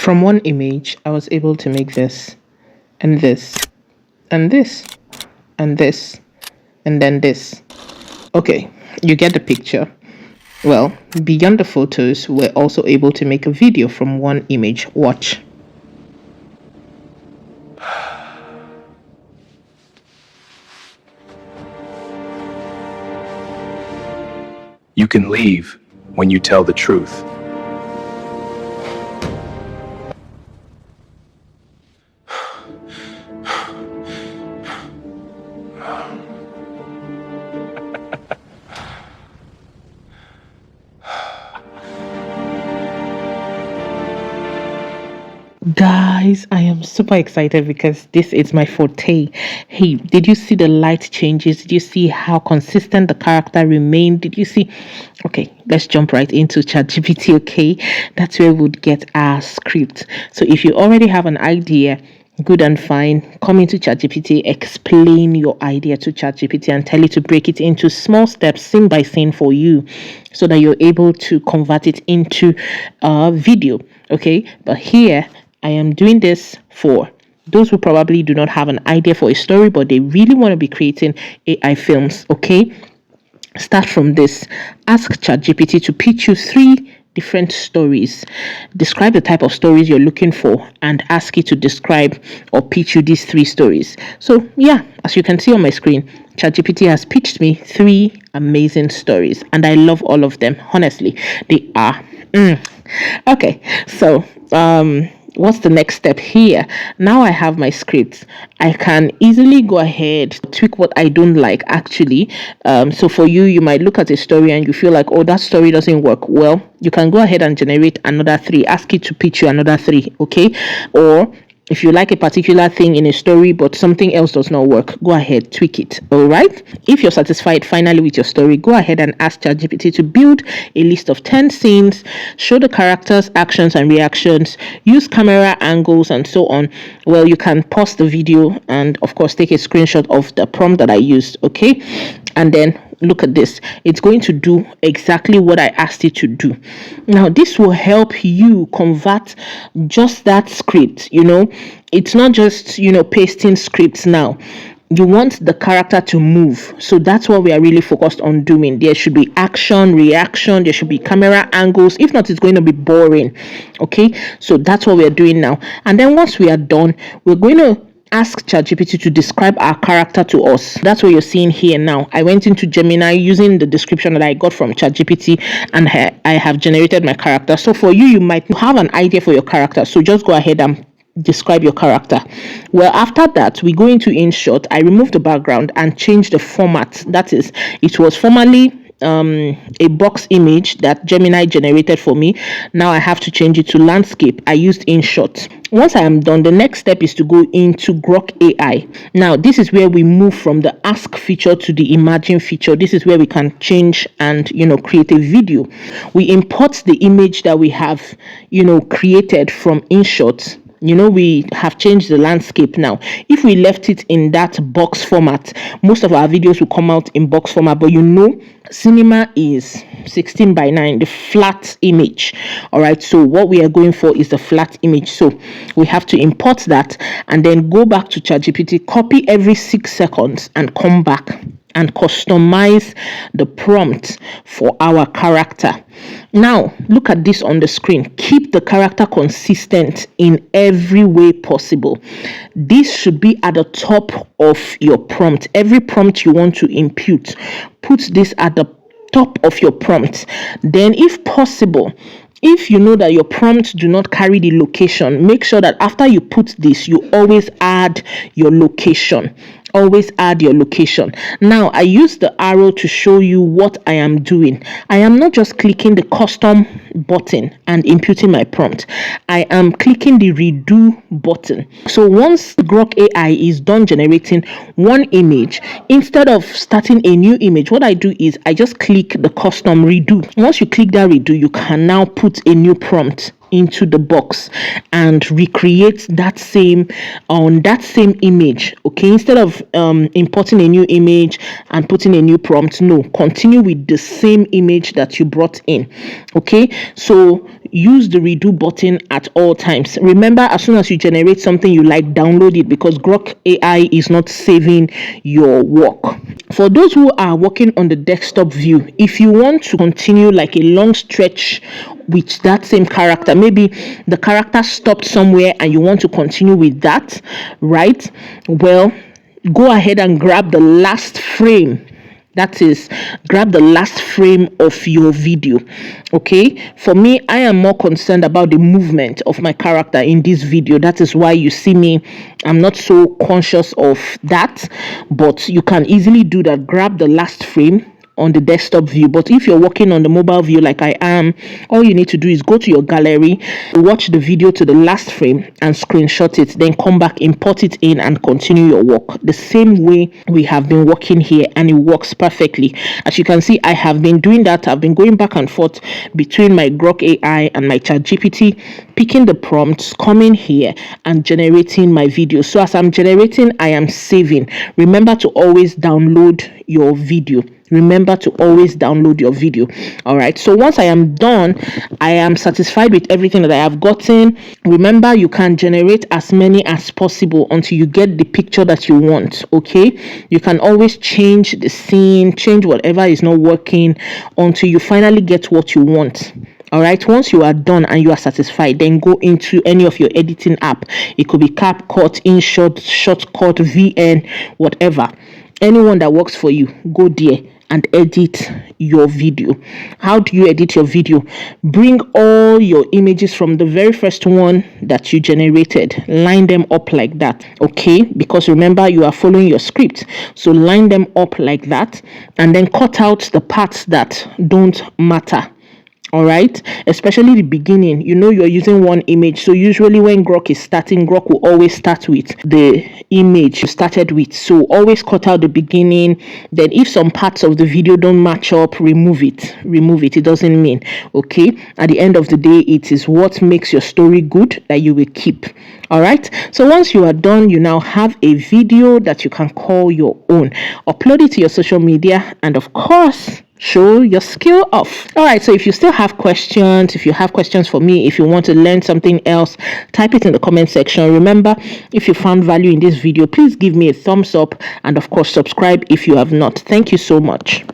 From one image, I was able to make this, and this, and this, and this, and then this. Okay, you get the picture. Well, beyond the photos, we're also able to make a video from one image. Watch. You can leave when you tell the truth. Guys, I am super excited because this is my forte. Hey, did you see the light changes? Did you see how consistent the character remained? Did you see? Okay, let's jump right into ChatGPT, okay? That's where we would get our script. So if you already have an idea, good and fine, come into ChatGPT, explain your idea to ChatGPT and tell it to break it into small steps, scene by scene for you, so that you're able to convert it into a video, okay? But here, I am doing this for those who probably do not have an idea for a story, but they really want to be creating AI films, okay? Start from this. Ask ChatGPT to pitch you 3 different stories. Describe the type of stories you're looking for and ask it to describe or pitch you these 3 stories. So yeah, as you can see on my screen, ChatGPT has pitched me 3 amazing stories and I love all of them. Honestly, they are. Okay, so what's the next step here? Now I have my script. I can easily go ahead, tweak what I don't like actually. So for you, you might look at a story and you feel like, oh, that story doesn't work. Well, you can go ahead and generate another 3. Ask it to pitch you another 3, okay? Or if you like a particular thing in a story but something else does not work, go ahead, tweak it, all right? If you're satisfied finally with your story, go ahead and ask ChatGPT to build a list of 10 scenes, show the characters' actions and reactions, use camera angles and so on. Well, you can pause the video and of course take a screenshot of the prompt that I used, okay? And then look at this. It's going to do exactly what I asked it to do. Now, this will help you convert just that script, you know. It's not just, you know, pasting scripts now. You want the character to move. So that's what we are really focused on doing. There should be action, reaction, there should be camera angles. If not, it's going to be boring. Okay, so that's what we are doing now. And then once we are done, we're going to ask ChatGPT to describe our character to us. That's what you're seeing here now. I went into Gemini using the description that I got from ChatGPT and I have generated my character. So for you, you might have an idea for your character. So just go ahead and describe your character. Well, after that, we go into InShot. I remove the background and change the format. That is, it was formerly a box image that Gemini generated for me. Now I have to change it to landscape. I used InShot. Once I am done, the next step is to go into Grok AI. Now this is where we move from the ask feature to the imagine feature. This is where we can change and, you know, create a video. We import the image that we have, you know, created from InShot. You know, we have changed the landscape now. If we left it in that box format, most of our videos will come out in box format, but you know, cinema is 16 by 9, the flat image. All right, so what we are going for is the flat image. So we have to import that and then go back to ChatGPT, copy every 6 seconds and come back and customize the prompt for our character. Now, look at this on the screen. Keep the character consistent in every way possible. This should be at the top of your prompt. Every prompt you want to impute, put this at the top of your prompt. Then, if possible, if you know that your prompts do not carry the location, make sure that after you put this, you always add your location. Always add your location. Now, I use the arrow to show you what I am doing. I am not just clicking the custom button and imputing my prompt. I am clicking the redo button. So once Grok AI is done generating one image, instead of starting a new image, what I do is I just click the custom redo. Once you click that redo, you can now put a new prompt into the box and recreate that same image. Okay, instead of importing a new image and putting a new prompt, no, continue with the same image that you brought in. Okay, so use the redo button at all times. Remember, as soon as you generate something you like, download it, because Grok AI is not saving your work. For those who are working on the desktop view, if you want to continue like a long stretch with that same character, maybe the character stopped somewhere and you want to continue with that, right? Well, go ahead and grab the last frame. That is, grab the last frame of your video. Okay, for me, I am more concerned about the movement of my character in this video. That is why you see me, I'm not so conscious of that, but you can easily do that. Grab the last frame on the desktop view. But if you're working on the mobile view like I am, all you need to do is go to your gallery, watch the video to the last frame and screenshot it, then come back, import it in and continue your work the same way we have been working here, and it works perfectly. As you can see, I have been doing that. I've been going back and forth between my Grok AI and my ChatGPT, picking the prompts, coming here and generating my video. So as I'm generating, I am saving. Remember to always download your video. Remember to always download your video. All right, so once I am done, I am satisfied with everything that I have gotten. Remember, you can generate as many as possible until you get the picture that you want. Okay, you can always change the scene, change whatever is not working until you finally get what you want. All right, once you are done and you are satisfied, then go into any of your editing app. It could be CapCut, InShot, Shortcut, VN, whatever. Anyone that works for you, go there and edit your video. How do you edit your video? Bring all your images from the very first one that you generated, line them up like that. Okay, because remember, you are following your script, so line them up like that and then cut out the parts that don't matter. All right, especially the beginning. You know, you're using one image, so usually when Grok is starting, Grok will always start with the image you started with. So always cut out the beginning. Then if some parts of the video don't match up, remove it. It doesn't mean, okay, at the end of the day, it is what makes your story good that you will keep. All right, so once you are done, you now have a video that you can call your own. Upload it to your social media and of course show your skill off. All right, so if you still have questions, if you have questions for me, if you want to learn something else, type it in the comment section. Remember, if you found value in this video, please give me a thumbs up and of course subscribe if you have not. Thank you so much.